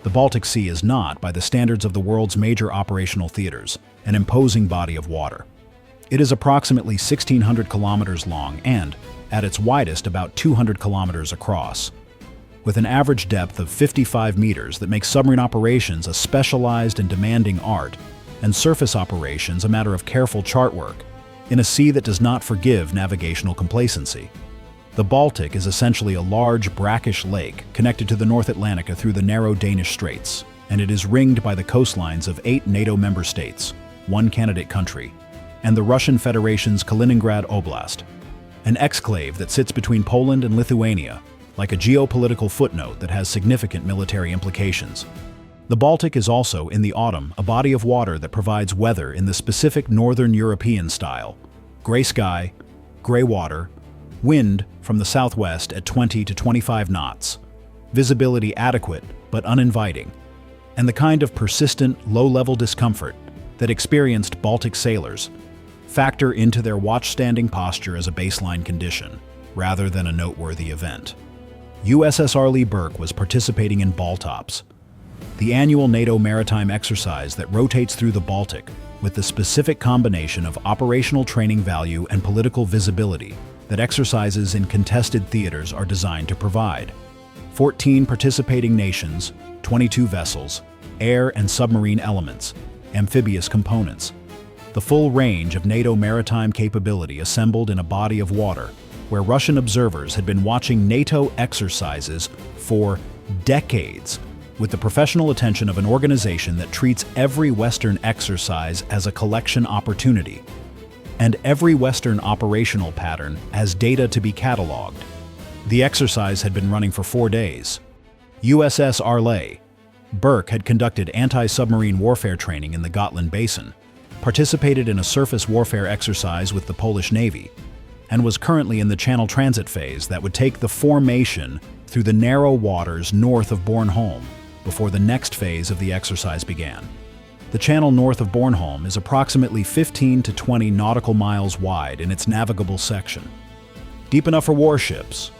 The Baltic Sea is not, by the standards of the world's major operational theaters, an imposing body of water. It is approximately 1,600 kilometers long and, at its widest, about 200 kilometers across, with an average depth of 55 meters that makes submarine operations a specialized and demanding art, and surface operations a matter of careful chart work, in a sea that does not forgive navigational complacency. The Baltic is essentially a large, brackish lake connected to the North Atlantic through the narrow Danish Straits, and it is ringed by the coastlines of 8 NATO member states, 1 candidate country, and the Russian Federation's Kaliningrad Oblast, an exclave that sits between Poland and Lithuania, like a geopolitical footnote that has significant military implications. The Baltic is also, in the autumn, a body of water that provides weather in the specific Northern European style: gray sky, gray water, wind from the southwest at 20 to 25 knots, visibility adequate but uninviting, and the kind of persistent, low-level discomfort that experienced Baltic sailors factor into their watch-standing posture as a baseline condition, rather than a noteworthy event. USS Arleigh Burke was participating in BALTOPS, the annual NATO maritime exercise that rotates through the Baltic with the specific combination of operational training value and political visibility that exercises in contested theaters are designed to provide. 14 participating nations, 22 vessels, air and submarine elements, amphibious components, the full range of NATO maritime capability assembled in a body of water where Russian observers had been watching NATO exercises for decades with the professional attention of an organization that treats every Western exercise as a collection opportunity and every Western operational pattern as data to be cataloged. The exercise had been running for 4 days. USS Arleigh Burke had conducted anti-submarine warfare training in the Gotland Basin, participated in a surface warfare exercise with the Polish Navy, and was currently in the Channel transit phase that would take the formation through the narrow waters north of Bornholm before the next phase of the exercise began. The channel north of Bornholm is approximately 15 to 20 nautical miles wide in its navigable section, deep enough for warships,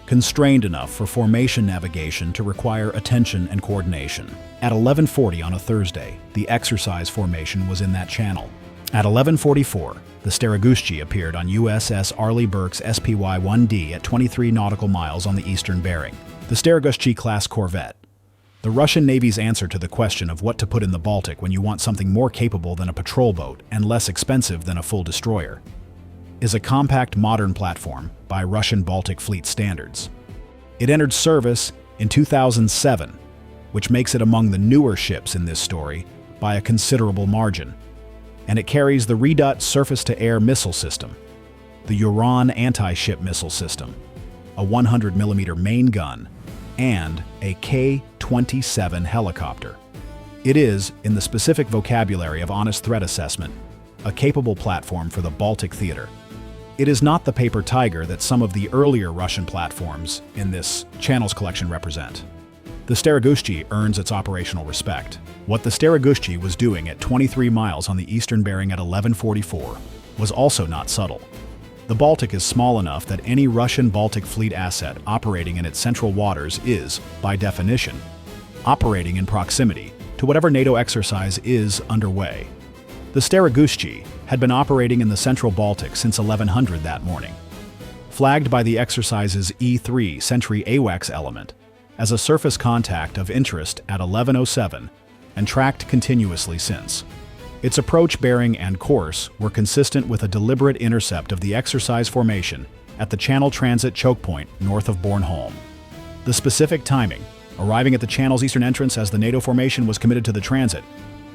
constrained enough for formation navigation to require attention and coordination. At 11:40 on a Thursday, the exercise formation was in that channel. At 11:44, the Steregushchiy appeared on USS Arleigh Burke's SPY-1D at 23 nautical miles on the eastern bearing. The Steregushchiy-class corvette, the Russian Navy's answer to the question of what to put in the Baltic when you want something more capable than a patrol boat and less expensive than a full destroyer, is a compact modern platform by Russian Baltic Fleet standards. It entered service in 2007, which makes it among the newer ships in this story by a considerable margin, and it carries the Redut surface-to-air missile system, the Uran anti-ship missile system, a 100mm main gun, and a K-27 helicopter. It is, in the specific vocabulary of honest threat assessment, a capable platform for the Baltic theater. It is not the paper tiger that some of the earlier Russian platforms in this Channels collection represent. The Steregushchiy earns its operational respect. What the Steregushchiy was doing at 23 miles on the eastern bearing at 11:44 was also not subtle. The Baltic is small enough that any Russian Baltic fleet asset operating in its central waters is, by definition, operating in proximity to whatever NATO exercise is underway. The Steregushchiy had been operating in the central Baltic since 1100 that morning, flagged by the exercise's E3 Sentry AWACS element as a surface contact of interest at 11:07 and tracked continuously since. Its approach bearing and course were consistent with a deliberate intercept of the exercise formation at the Channel transit chokepoint north of Bornholm. The specific timing, arriving at the Channel's eastern entrance as the NATO formation was committed to the transit,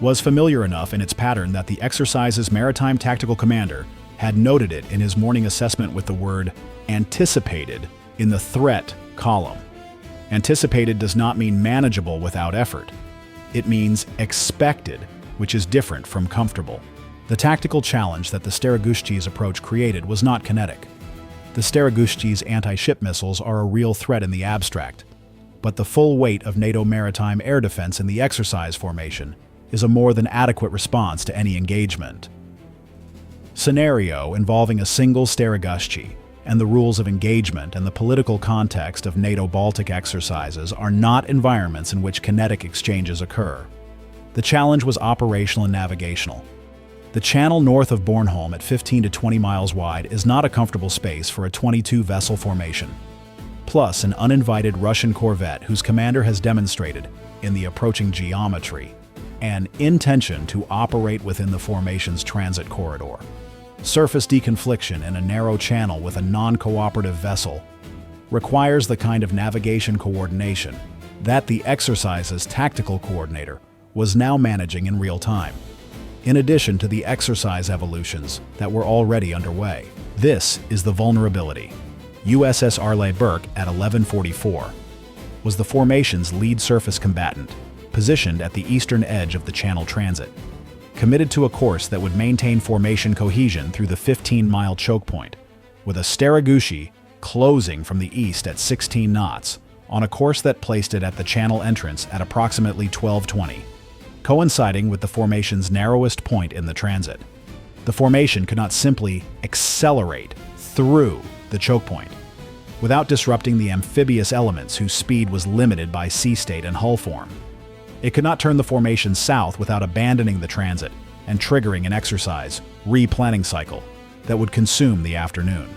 was familiar enough in its pattern that the exercise's maritime tactical commander had noted it in his morning assessment with the word anticipated in the threat column. Anticipated does not mean manageable without effort. It means expected, which is different from comfortable. The tactical challenge that the Steregushchiy's approach created was not kinetic. The Steregushchiy's anti-ship missiles are a real threat in the abstract, but the full weight of NATO maritime air defense in the exercise formation is a more than adequate response to any engagement. Scenario involving a single Steregushchiy and the rules of engagement and the political context of NATO Baltic exercises are not environments in which kinetic exchanges occur. The challenge was operational and navigational. The channel north of Bornholm at 15 to 20 miles wide is not a comfortable space for a 22-vessel formation. Plus, an uninvited Russian corvette whose commander has demonstrated, in the approaching geometry, an intention to operate within the formation's transit corridor. Surface deconfliction in a narrow channel with a non-cooperative vessel requires the kind of navigation coordination that the exercise's tactical coordinator was now managing in real time, in addition to the exercise evolutions that were already underway. This is the vulnerability. USS Arleigh Burke at 1144 was the formation's lead surface combatant, positioned at the eastern edge of the channel transit, committed to a course that would maintain formation cohesion through the 15-mile chokepoint, with a Steregushchiy closing from the east at 16 knots, on a course that placed it at the channel entrance at approximately 1220, coinciding with the formation's narrowest point in the transit. The formation could not simply accelerate through the chokepoint without disrupting the amphibious elements whose speed was limited by sea state and hull form. It could not turn the formation south without abandoning the transit and triggering an exercise replanning cycle that would consume the afternoon.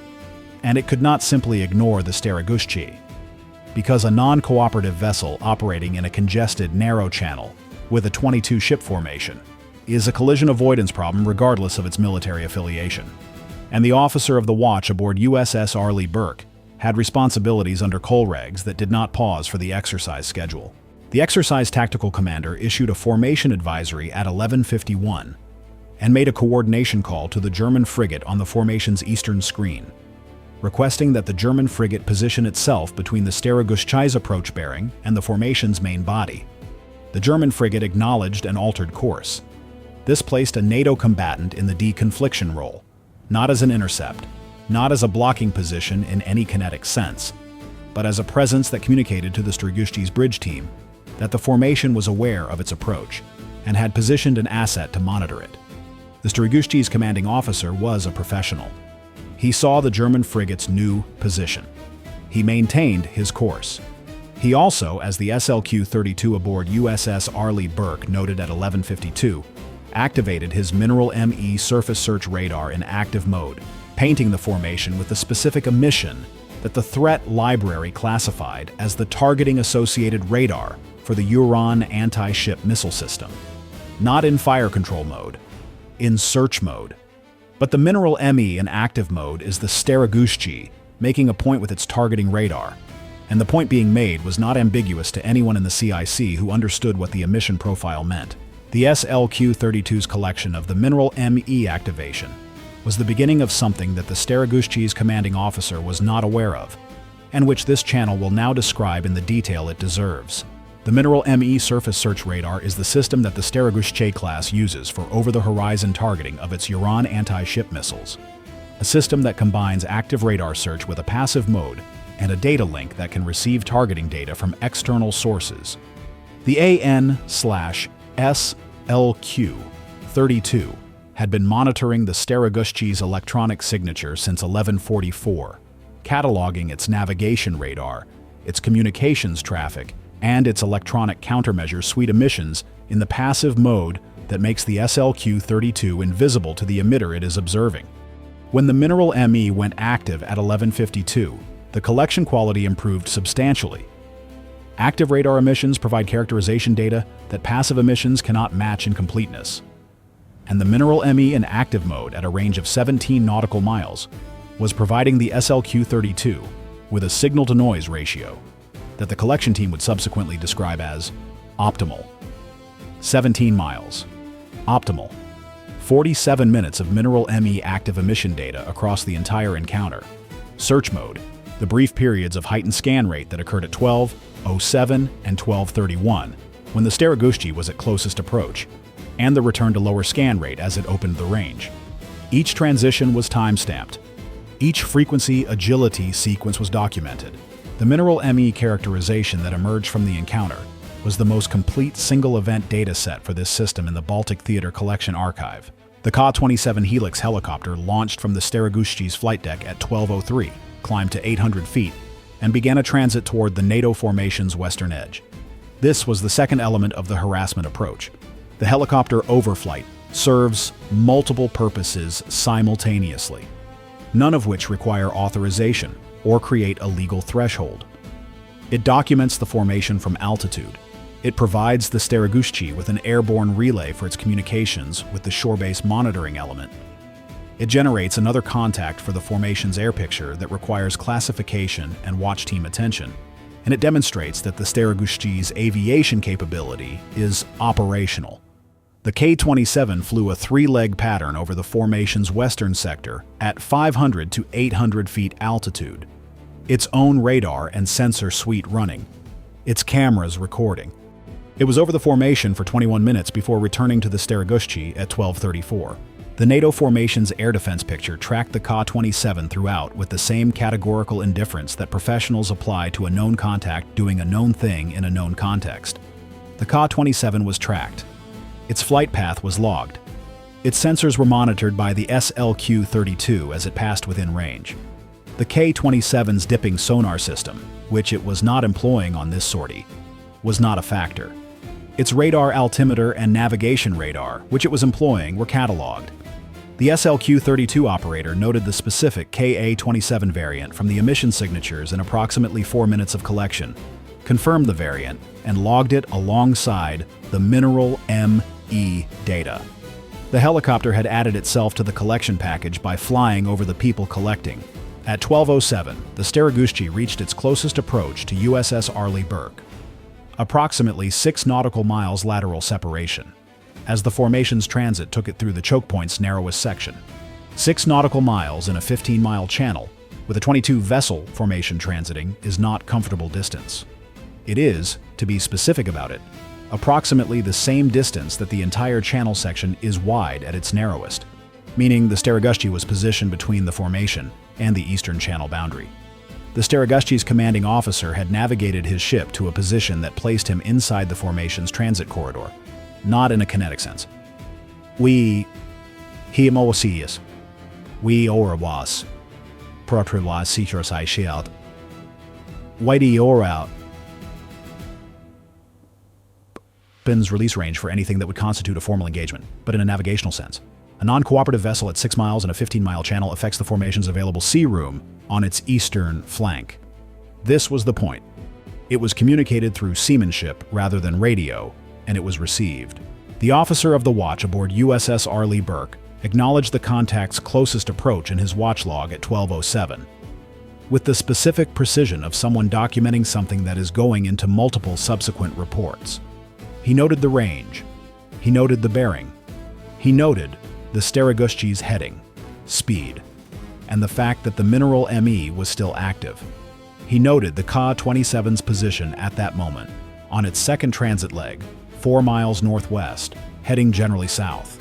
And it could not simply ignore the Steregushchiy, because a non-cooperative vessel operating in a congested, narrow channel with a 22-ship formation is a collision avoidance problem regardless of its military affiliation. And the officer of the watch aboard USS Arleigh Burke had responsibilities under COLREGS that did not pause for the exercise schedule. The exercise tactical commander issued a formation advisory at 11:51 and made a coordination call to the German frigate on the formation's eastern screen, requesting that the German frigate position itself between the Steregushchiy's approach bearing and the formation's main body. The German frigate acknowledged and altered course. This placed a NATO combatant in the deconfliction role, not as an intercept, not as a blocking position in any kinetic sense, but as a presence that communicated to the Steregushchiy's bridge team that the formation was aware of its approach and had positioned an asset to monitor it. The Steregushchiy's commanding officer was a professional. He saw the German frigate's new position. He maintained his course. He also, as the SLQ-32 aboard USS Arleigh Burke noted at 11:52, activated his Mineral ME surface search radar in active mode, painting the formation with the specific omission that the threat library classified as the targeting associated radar for the Uran anti-ship missile system. Not in fire control mode, in search mode. But the Mineral ME in active mode is the Steregushchiy, making a point with its targeting radar. And the point being made was not ambiguous to anyone in the CIC who understood what the emission profile meant. The SLQ-32's collection of the Mineral ME activation was the beginning of something that the Steregushchiy's commanding officer was not aware of, and which this channel will now describe in the detail it deserves. The Mineral ME surface search radar is the system that the Steregushchiy-class uses for over-the-horizon targeting of its Uran anti-ship missiles, a system that combines active radar search with a passive mode and a data link that can receive targeting data from external sources. The AN/SLQ-32 had been monitoring the Steregushchiy's electronic signature since 1144, cataloging its navigation radar, its communications traffic, and its electronic countermeasure suite emissions in the passive mode that makes the SLQ-32 invisible to the emitter it is observing. When the Mineral ME went active at 11:52, the collection quality improved substantially. Active radar emissions provide characterization data that passive emissions cannot match in completeness. And the Mineral ME in active mode at a range of 17 nautical miles was providing the SLQ-32 with a signal-to-noise ratio that the collection team would subsequently describe as optimal. 17 miles. Optimal. 47 minutes of Mineral ME active emission data across the entire encounter. Search mode. The brief periods of heightened scan rate that occurred at 12:07 and 12:31, when the Steregushchiy was at closest approach, and the return to lower scan rate as it opened the range. Each transition was time-stamped. Each frequency agility sequence was documented. The Mineral ME characterization that emerged from the encounter was the most complete single-event data set for this system in the Baltic Theater Collection Archive. The Ka-27 Helix helicopter launched from the Steregushchiy flight deck at 12:03, climbed to 800 feet, and began a transit toward the NATO formation's western edge. This was the second element of the harassment approach. The helicopter overflight serves multiple purposes simultaneously, none of which require authorization or create a legal threshold. It documents the formation from altitude. It provides the Steregushchiy with an airborne relay for its communications with the shore-based monitoring element. It generates another contact for the formation's air picture that requires classification and watch team attention, and it demonstrates that the Steregushchiy's aviation capability is operational. The Ka-27 flew a three-leg pattern over the formation's western sector at 500 to 800 feet altitude, its own radar and sensor suite running, its cameras recording. It was over the formation for 21 minutes before returning to the Steregushchiy at 12:34. The NATO formation's air defense picture tracked the Ka-27 throughout with the same categorical indifference that professionals apply to a known contact doing a known thing in a known context. The Ka-27 was tracked. Its flight path was logged. Its sensors were monitored by the SLQ-32 as it passed within range. The Ka-27's dipping sonar system, which it was not employing on this sortie, was not a factor. Its radar altimeter and navigation radar, which it was employing, were cataloged. The SLQ-32 operator noted the specific Ka-27 variant from the emission signatures in approximately 4 minutes of collection, confirmed the variant, and logged it alongside the mineral ME data. The helicopter had added itself to the collection package by flying over the people collecting. At 12:07, the Steregushchiy reached its closest approach to USS Arleigh Burke, approximately 6 nautical miles lateral separation, as the formation's transit took it through the chokepoint's narrowest section. 6 nautical miles in a 15-mile channel, with a 22-vessel formation transiting, is not comfortable distance. It is, to be specific about it, approximately the same distance that the entire channel section is wide at its narrowest, meaning the Steregushchiy was positioned between the formation and the eastern channel boundary. The Steregushchiy's commanding officer had navigated his ship to a position that placed him inside the formation's transit corridor, not in a kinetic sense. We was protrivlas seekers I shield. Whitey or out. Bin's release range for anything that would constitute a formal engagement, but in a navigational sense. A non-cooperative vessel at 6 miles in a 15-mile channel affects the formation's available sea room on its eastern flank. This was the point. It was communicated through seamanship rather than radio, and it was received. The officer of the watch aboard USS Arleigh Burke acknowledged the contact's closest approach in his watch log at 12:07, with the specific precision of someone documenting something that is going into multiple subsequent reports. He noted the range. He noted the bearing. He noted the Steregushchiy's heading, speed, and the fact that the mineral ME was still active. He noted the Ka-27's position at that moment, on its second transit leg, 4 miles northwest, heading generally south.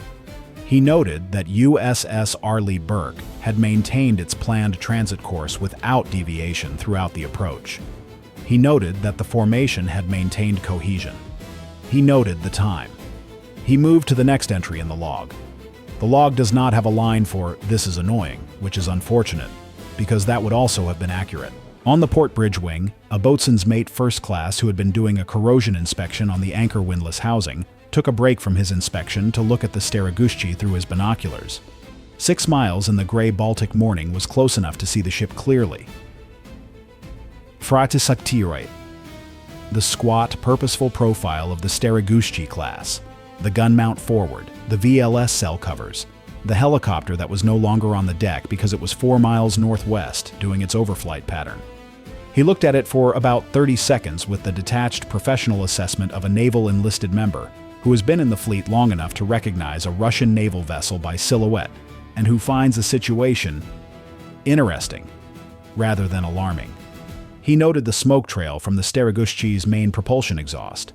He noted that USS Arleigh Burke had maintained its planned transit course without deviation throughout the approach. He noted that the formation had maintained cohesion. He noted the time. He moved to the next entry in the log. The log does not have a line for "this is annoying," which is unfortunate, because that would also have been accurate. On the port bridge wing, a boatswain's mate first class who had been doing a corrosion inspection on the anchor windlass housing took a break from his inspection to look at the Steregushchiy through his binoculars. 6 miles in the gray Baltic morning was close enough to see the ship clearly. Fratisaktiroi. The squat, purposeful profile of the Steregushchiy-class, the gun mount forward, the VLS cell covers, the helicopter that was no longer on the deck because it was 4 miles northwest doing its overflight pattern. He looked at it for about 30 seconds with the detached professional assessment of a naval enlisted member who has been in the fleet long enough to recognize a Russian naval vessel by silhouette and who finds the situation interesting rather than alarming. He noted the smoke trail from the Steregushchiy's main propulsion exhaust.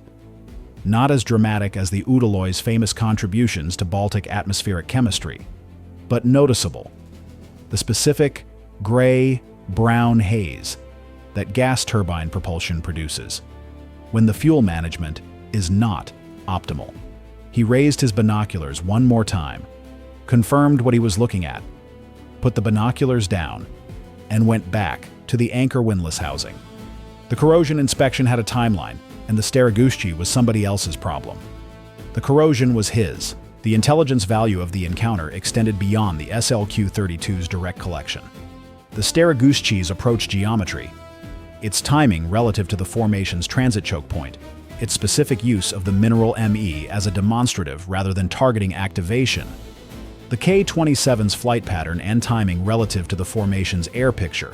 Not as dramatic as the Udaloy's famous contributions to Baltic atmospheric chemistry, but noticeable. The specific gray-brown haze that gas turbine propulsion produces when the fuel management is not optimal. He raised his binoculars one more time, confirmed what he was looking at, put the binoculars down, and went back to the anchor windlass housing. The corrosion inspection had a timeline, and the Steregushchiy was somebody else's problem. The corrosion was his. The intelligence value of the encounter extended beyond the SLQ-32's direct collection. The Steregushchiy's approach geometry, its timing relative to the formation's transit choke point, its specific use of the mineral ME as a demonstrative rather than targeting activation, the K-27's flight pattern and timing relative to the formation's air picture.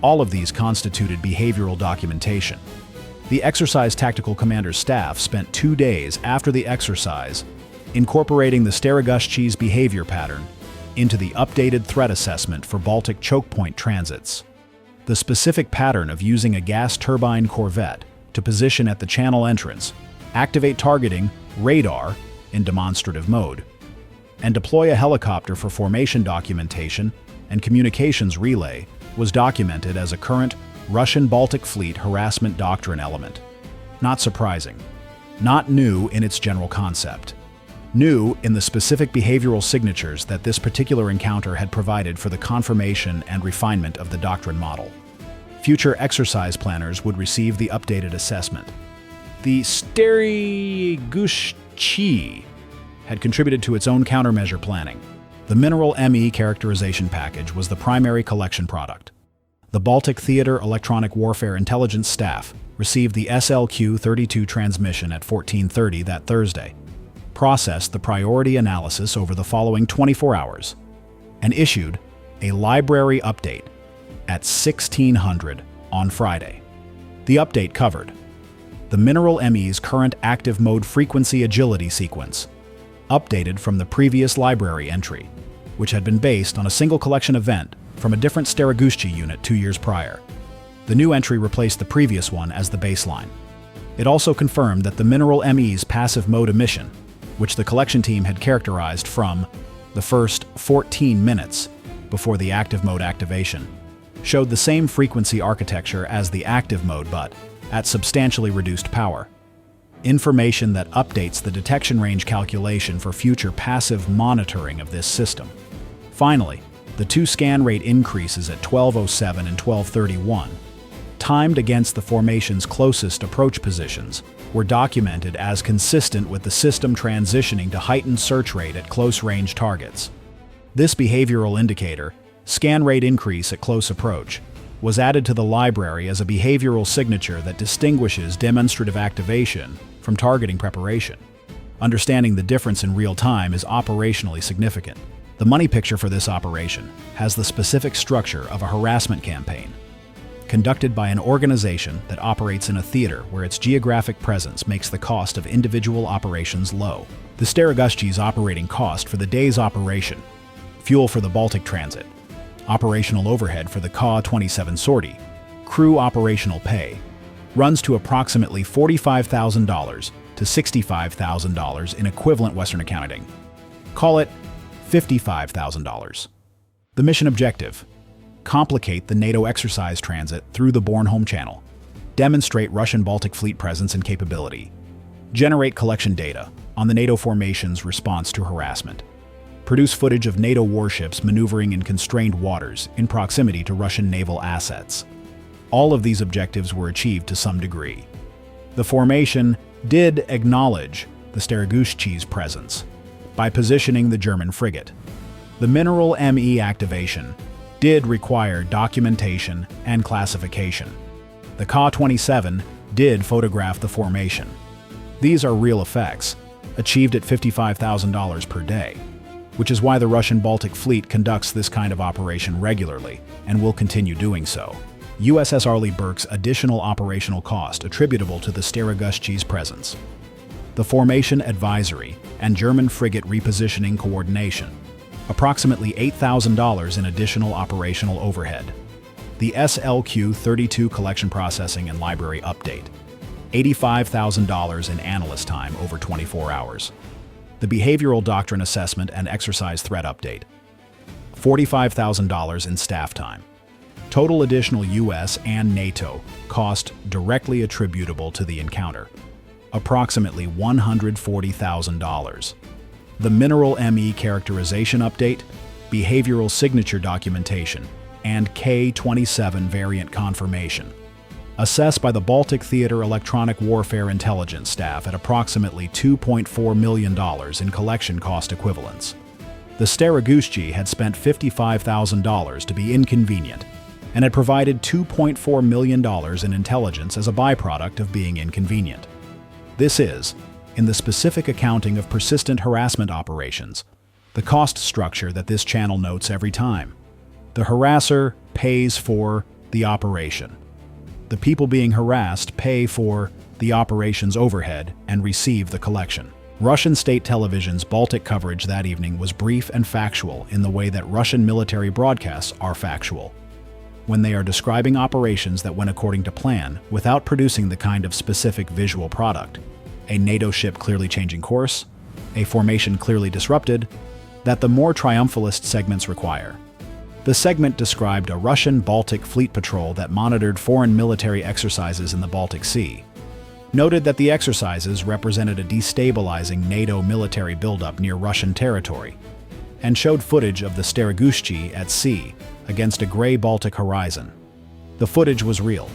All of these constituted behavioral documentation. The exercise tactical commander's staff spent 2 days after the exercise incorporating the Steregushchiy's behavior pattern into the updated threat assessment for Baltic chokepoint transits. The specific pattern of using a gas turbine corvette to position at the channel entrance, activate targeting radar in demonstrative mode, and deploy a helicopter for formation documentation and communications relay was documented as a current Russian Baltic Fleet harassment doctrine element. Not surprising. Not new in its general concept. New in the specific behavioral signatures that this particular encounter had provided for the confirmation and refinement of the doctrine model. Future exercise planners would receive the updated assessment. The Steregushchiy had contributed to its own countermeasure planning. The mineral ME characterization package was the primary collection product. The Baltic Theater Electronic Warfare Intelligence Staff received the SLQ-32 transmission at 14:30 that Thursday, processed the priority analysis over the following 24 hours, and issued a library update at 1600 on Friday. The update covered the mineral ME's current active mode frequency agility sequence, updated from the previous library entry, which had been based on a single collection event from a different Steregushchiy unit 2 years prior. The new entry replaced the previous one as the baseline. It also confirmed that the mineral ME's passive mode emission, which the collection team had characterized from the first 14 minutes before the active mode activation, showed the same frequency architecture as the active mode but at substantially reduced power. Information that updates the detection range calculation for future passive monitoring of this system. Finally, the 2 scan rate increases at 12:07 and 12:31, timed against the formation's closest approach positions, were documented as consistent with the system transitioning to heightened search rate at close-range targets. This behavioral indicator, scan rate increase at close approach, was added to the library as a behavioral signature that distinguishes demonstrative activation from targeting preparation. Understanding the difference in real time is operationally significant. The money picture for this operation has the specific structure of a harassment campaign, conducted by an organization that operates in a theater where its geographic presence makes the cost of individual operations low. The Steregushchiy's operating cost for the day's operation, fuel for the Baltic transit, operational overhead for the Ka-27 sortie, crew operational pay, runs to approximately $45,000 to $65,000 in equivalent Western accounting. Call it $55,000. The mission objective: complicate the NATO exercise transit through the Bornholm Channel, demonstrate Russian Baltic Fleet presence and capability, generate collection data on the NATO formation's response to harassment, produce footage of NATO warships maneuvering in constrained waters in proximity to Russian naval assets. All of these objectives were achieved to some degree. The formation did acknowledge the Steregushchiy's presence by positioning the German frigate. The mineral ME activation did require documentation and classification. The Ka-27 did photograph the formation. These are real effects, achieved at $55,000 per day, which is why the Russian Baltic Fleet conducts this kind of operation regularly and will continue doing so. USS Arleigh Burke's additional operational cost attributable to the Steregushchiy's presence. The formation advisory and German frigate repositioning coordination, approximately $8,000 in additional operational overhead. The SLQ-32 collection processing and library update, $85,000 in analyst time over 24 hours. The behavioral doctrine assessment and exercise threat update, $45,000 in staff time. Total additional US and NATO cost directly attributable to the encounter, approximately $140,000. the Mineral ME Characterization Update, Behavioral Signature Documentation, and K-27 Variant Confirmation. Assessed by the Baltic Theater Electronic Warfare Intelligence staff at approximately $2.4 million in collection cost equivalents. The Steregushchiy had spent $55,000 to be inconvenient and had provided $2.4 million in intelligence as a byproduct of being inconvenient. This is, in the specific accounting of persistent harassment operations, the cost structure that this channel notes every time. The harasser pays for the operation. The people being harassed pay for the operation's overhead and receive the collection. Russian state television's Baltic coverage that evening was brief and factual in the way that Russian military broadcasts are factual, when they are describing operations that went according to plan without producing the kind of specific visual product. A NATO ship clearly changing course, a formation clearly disrupted, that the more triumphalist segments require. The segment described a Russian Baltic fleet patrol that monitored foreign military exercises in the Baltic Sea, noted that the exercises represented a destabilizing NATO military buildup near Russian territory, and showed footage of the Steregushchiy at sea against a gray Baltic horizon. The footage was real.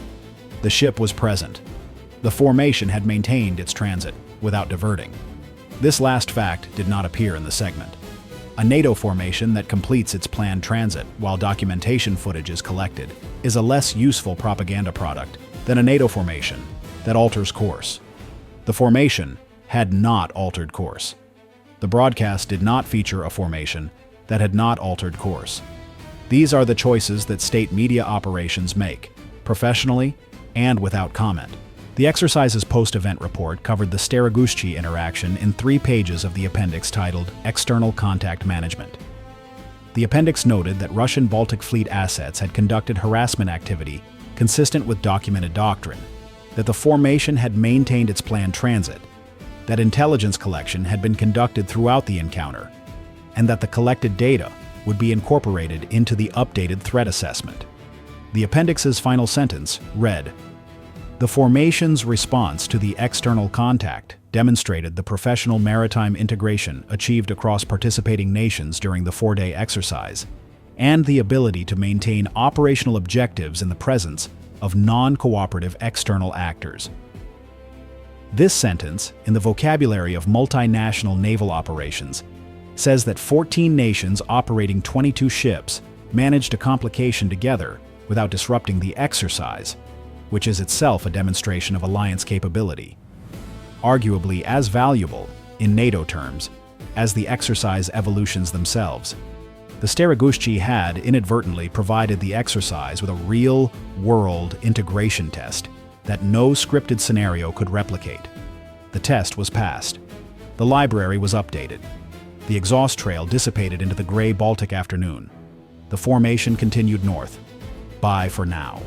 The ship was present. The formation had maintained its transit without diverting. This last fact did not appear in the segment. A NATO formation that completes its planned transit while documentation footage is collected is a less useful propaganda product than a NATO formation that alters course. The formation had not altered course. The broadcast did not feature a formation that had not altered course. These are the choices that state media operations make, professionally and without comment. The exercise's post-event report covered the Steregushchiy interaction in 3 pages of the appendix titled External Contact Management. The appendix noted that Russian Baltic Fleet assets had conducted harassment activity consistent with documented doctrine, that the formation had maintained its planned transit, that intelligence collection had been conducted throughout the encounter, and that the collected data would be incorporated into the updated threat assessment. The appendix's final sentence read, "The formation's response to the external contact demonstrated the professional maritime integration achieved across participating nations during the 4-day exercise, and the ability to maintain operational objectives in the presence of non-cooperative external actors." This sentence, in the vocabulary of multinational naval operations, says that 14 nations operating 22 ships managed a complication together without disrupting the exercise, which is itself a demonstration of alliance capability, arguably as valuable, in NATO terms, as the exercise evolutions themselves. The Steregushchiy had inadvertently provided the exercise with a real-world integration test that no scripted scenario could replicate. The test was passed. The library was updated. The exhaust trail dissipated into the gray Baltic afternoon. The formation continued north. Bye for now.